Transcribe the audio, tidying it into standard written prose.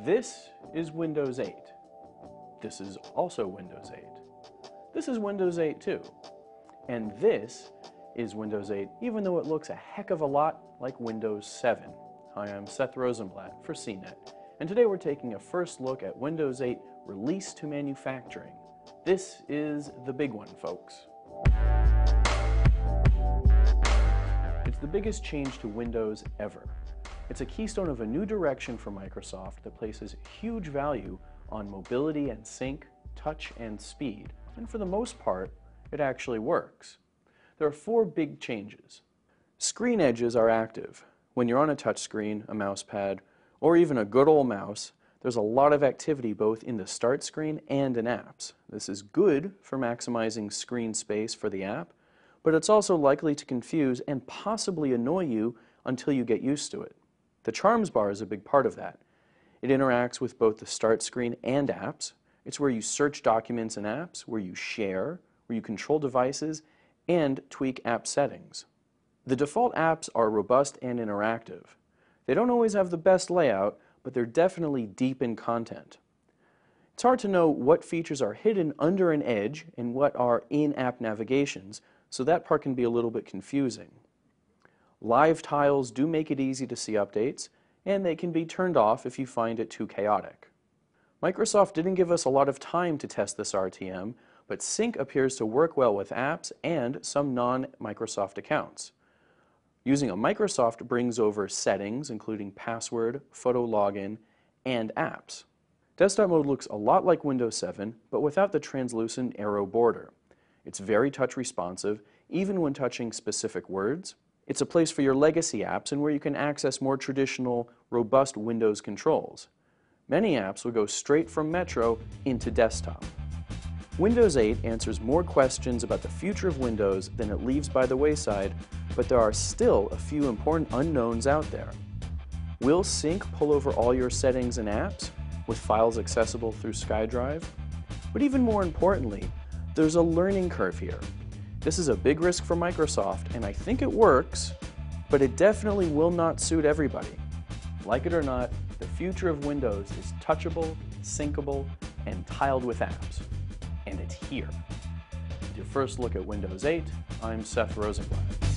This is Windows 8. This is also Windows 8. This is Windows 8 too. And this is Windows 8, even though it looks a heck of a lot like Windows 7. Hi, I'm Seth Rosenblatt for CNET, and today we're taking a first look at Windows 8 release to manufacturing. This is the big one, folks. It's the biggest change to Windows ever. It's a keystone of a new direction for Microsoft that places huge value on mobility and sync, touch and speed, and for the most part, it actually works. There are four big changes. Screen edges are active. When you're on a touch screen, a mouse pad, or even a good old mouse, there's a lot of activity both in the start screen and in apps. This is good for maximizing screen space for the app, but it's also likely to confuse and possibly annoy you until you get used to it. The Charms bar is a big part of that. It interacts with both the start screen and apps. It's where you search documents and apps, where you share, where you control devices, and tweak app settings. The default apps are robust and interactive. They don't always have the best layout, but they're definitely deep in content. It's hard to know what features are hidden under an edge and what are in-app navigations, so that part can be a little bit confusing. Live tiles do make it easy to see updates, and they can be turned off if you find it too chaotic. Microsoft didn't give us a lot of time to test this RTM, but Sync appears to work well with apps and some non-Microsoft accounts. Using a Microsoft brings over settings, including password, photo login, and apps. Desktop mode looks a lot like Windows 7, but without the translucent arrow border. It's very touch responsive, even when touching specific words. It's a place for your legacy apps and where you can access more traditional, robust Windows controls. Many apps will go straight from Metro into desktop. Windows 8 answers more questions about the future of Windows than it leaves by the wayside, but there are still a few important unknowns out there. Will Sync pull over all your settings and apps, with files accessible through SkyDrive? But even more importantly, there's a learning curve here. This is a big risk for Microsoft, and I think it works, but it definitely will not suit everybody. Like it or not, the future of Windows is touchable, syncable, and tiled with apps. And it's here. With your first look at Windows 8, I'm Seth Rosenblatt.